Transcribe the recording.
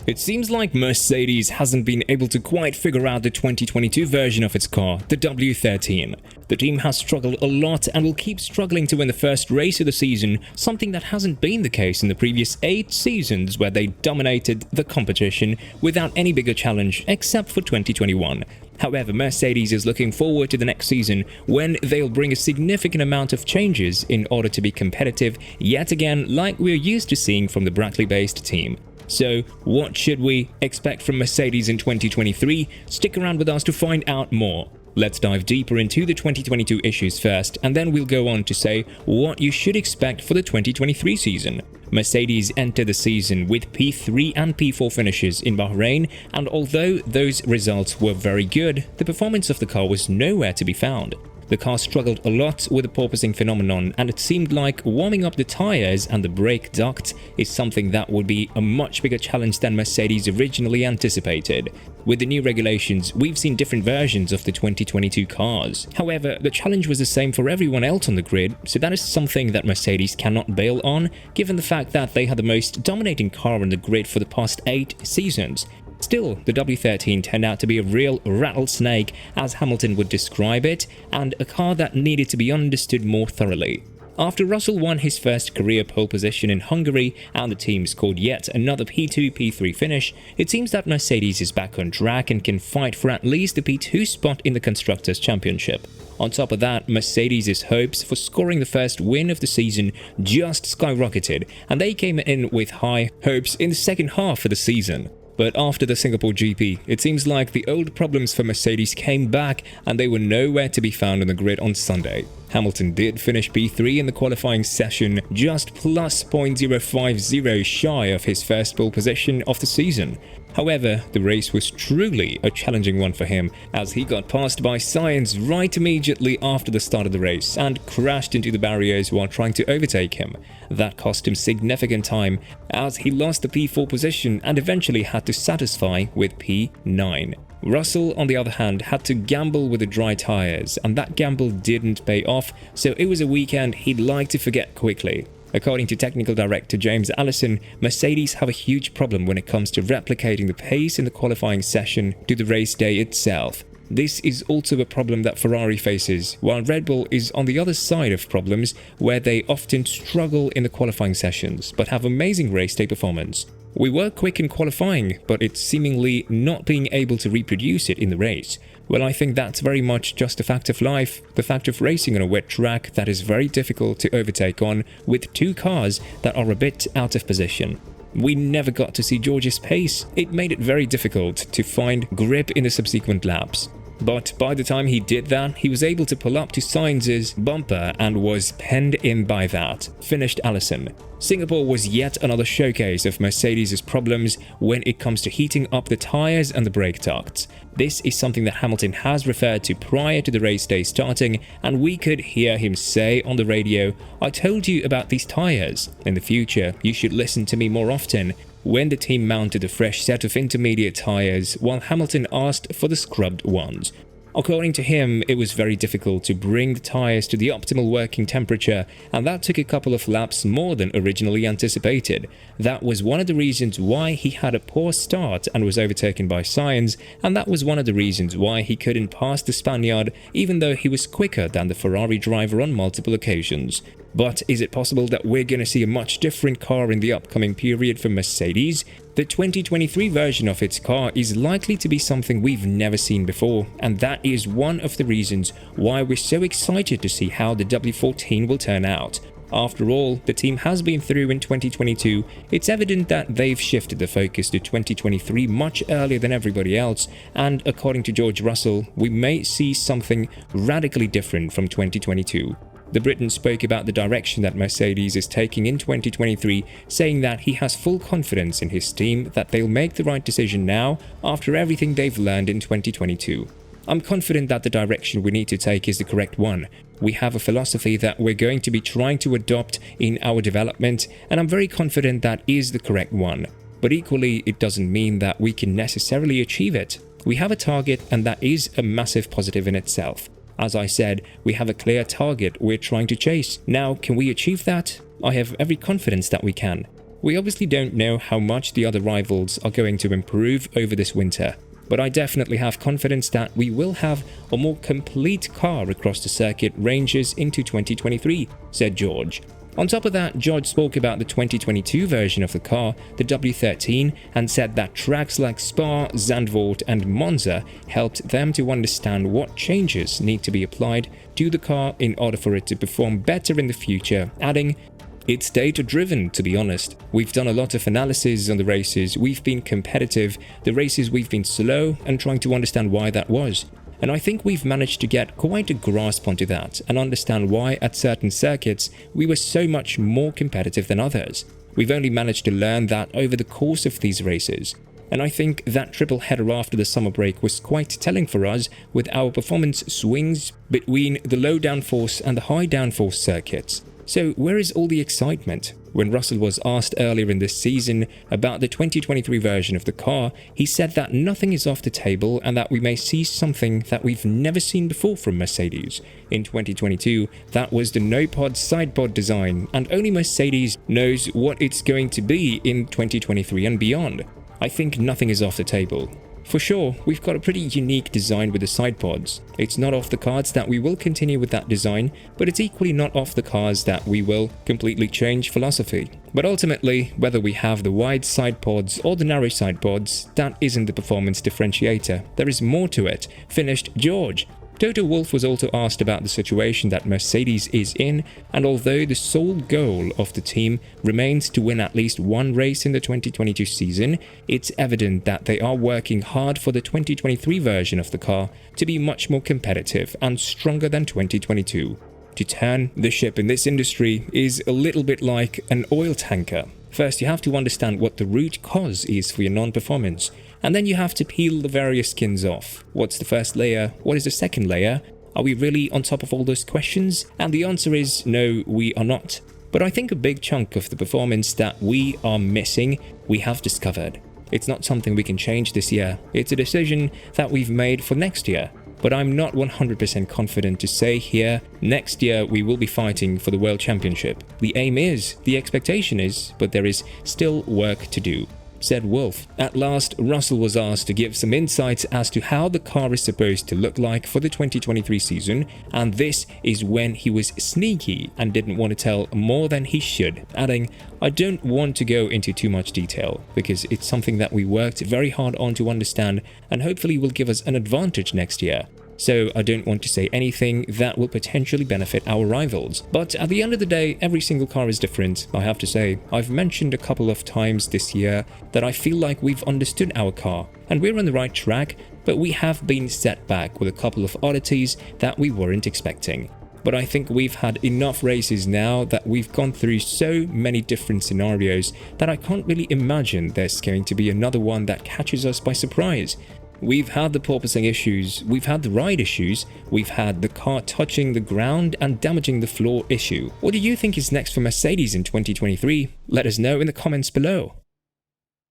It seems like Mercedes hasn't been able to quite figure out the 2022 version of its car, the W13. The team has struggled a lot and will keep struggling to win the first race of the season, something that hasn't been the case in the previous 8 seasons where they dominated the competition without any bigger challenge except for 2021. However, Mercedes is looking forward to the next season when they'll bring a significant amount of changes in order to be competitive yet again, like we're used to seeing from the Brackley-based team. So, what should we expect from Mercedes in 2023? Stick around with us to find out more. Let's dive deeper into the 2022 issues first, and then we'll go on to say what you should expect for the 2023 season. Mercedes entered the season with P3 and P4 finishes in Bahrain, and although those results were very good, the performance of the car was nowhere to be found. The car struggled a lot with the porpoising phenomenon, and it seemed like warming up the tires and the brake duct is something that would be a much bigger challenge than Mercedes originally anticipated. With the new regulations, we've seen different versions of the 2022 cars. However, the challenge was the same for everyone else on the grid, so that is something that Mercedes cannot bail on, given the fact that they had the most dominating car on the grid for the past 8 seasons. Still, the W13 turned out to be a real rattlesnake, as Hamilton would describe it, and a car that needed to be understood more thoroughly. After Russell won his first career pole position in Hungary and the team scored yet another P2-P3 finish, it seems that Mercedes is back on track and can fight for at least the P2 spot in the Constructors' Championship. On top of that, Mercedes' hopes for scoring the first win of the season just skyrocketed, and they came in with high hopes in the second half of the season. But after the Singapore GP, it seems like the old problems for Mercedes came back and they were nowhere to be found on the grid on Sunday. Hamilton did finish P3 in the qualifying session, just plus 0.050 shy of his first pole position of the season. However, the race was truly a challenging one for him, as he got passed by Sainz right immediately after the start of the race and crashed into the barriers while trying to overtake him. That cost him significant time, as he lost the P4 position and eventually had to satisfy with P9. Russell, on the other hand, had to gamble with the dry tires, and that gamble didn't pay off, so it was a weekend he'd like to forget quickly. According to technical director James Allison, Mercedes have a huge problem when it comes to replicating the pace in the qualifying session to the race day itself. This is also a problem that Ferrari faces, while Red Bull is on the other side of problems where they often struggle in the qualifying sessions but have amazing race day performance. We were quick in qualifying, but it's seemingly not being able to reproduce it in the race. Well, I think that's very much just a fact of life, the fact of racing on a wet track that is very difficult to overtake on with 2 cars that are a bit out of position. We never got to see George's pace. It made it very difficult to find grip in the subsequent laps. But by the time he did that, he was able to pull up to Sainz's bumper and was penned in by that, finished Allison. Singapore was yet another showcase of Mercedes' problems when it comes to heating up the tires and the brake ducts. This is something that Hamilton has referred to prior to the race day starting, and we could hear him say on the radio, "I told you about these tires. In the future, you should listen to me more often." When the team mounted a fresh set of intermediate tires, while Hamilton asked for the scrubbed ones. According to him, it was very difficult to bring the tires to the optimal working temperature, and that took a couple of laps more than originally anticipated. That was one of the reasons why he had a poor start and was overtaken by Sainz, and that was one of the reasons why he couldn't pass the Spaniard even though he was quicker than the Ferrari driver on multiple occasions. But is it possible that we're going to see a much different car in the upcoming period for Mercedes? The 2023 version of its car is likely to be something we've never seen before, and that is one of the reasons why we're so excited to see how the W14 will turn out. After all, the team has been through in 2022, it's evident that they've shifted the focus to 2023 much earlier than everybody else, and according to George Russell, we may see something radically different from 2022. The Briton spoke about the direction that Mercedes is taking in 2023, saying that he has full confidence in his team that they'll make the right decision now after everything they've learned in 2022. I'm confident that the direction we need to take is the correct one. We have a philosophy that we're going to be trying to adopt in our development, and I'm very confident that is the correct one. But equally, it doesn't mean that we can necessarily achieve it. We have a target, and that is a massive positive in itself. As I said, we have a clear target we're trying to chase. Now, can we achieve that? I have every confidence that we can. We obviously don't know how much the other rivals are going to improve over this winter, but I definitely have confidence that we will have a more complete car across the circuit ranges into 2023, said George. On top of that, George spoke about the 2022 version of the car, the W13, and said that tracks like Spa, Zandvoort and Monza helped them to understand what changes need to be applied to the car in order for it to perform better in the future, adding, "It's data-driven, to be honest. We've done a lot of analysis on the races, we've been competitive, the races we've been slow, and trying to understand why that was. And I think we've managed to get quite a grasp onto that and understand why at certain circuits we were so much more competitive than others. We've only managed to learn that over the course of these races. And I think that triple header after the summer break was quite telling for us with our performance swings between the low downforce and the high downforce circuits. So where is all the excitement?" When Russell was asked earlier in this season about the 2023 version of the car, he said that nothing is off the table and that we may see something that we've never seen before from Mercedes. In 2022, that was the no-pod side-pod design, and only Mercedes knows what it's going to be in 2023 and beyond. I think nothing is off the table. For sure, we've got a pretty unique design with the side pods. It's not off the cards that we will continue with that design, but it's equally not off the cards that we will completely change philosophy. But ultimately, whether we have the wide side pods or the narrow side pods, that isn't the performance differentiator. There is more to it, finished George. Toto Wolff was also asked about the situation that Mercedes is in, and although the sole goal of the team remains to win at least one race in the 2022 season, it's evident that they are working hard for the 2023 version of the car to be much more competitive and stronger than 2022. To turn the ship in this industry is a little bit like an oil tanker. First, you have to understand what the root cause is for your non-performance, and then you have to peel the various skins off. What's the first layer? What is the second layer? Are we really on top of all those questions? And the answer is no, we are not. But I think a big chunk of the performance that we are missing, we have discovered. It's not something we can change this year. It's a decision that we've made for next year. But I'm not 100% confident to say here, next year we will be fighting for the World Championship. The aim is, the expectation is, but there is still work to do, said Wolff. At last, Russell was asked to give some insights as to how the car is supposed to look like for the 2023 season, and this is when he was sneaky and didn't want to tell more than he should, adding, "I don't want to go into too much detail, because it's something that we worked very hard on to understand and hopefully will give us an advantage next year. So I don't want to say anything that will potentially benefit our rivals. But at the end of the day, every single car is different, I have to say. I've mentioned a couple of times this year that I feel like we've understood our car, and we're on the right track, but we have been set back with a couple of oddities that we weren't expecting. But I think we've had enough races now that we've gone through so many different scenarios that I can't really imagine there's going to be another one that catches us by surprise. We've had the porpoising issues, we've had the ride issues, we've had the car touching the ground and damaging the floor issue. What do you think is next for Mercedes in 2023? Let us know in the comments below.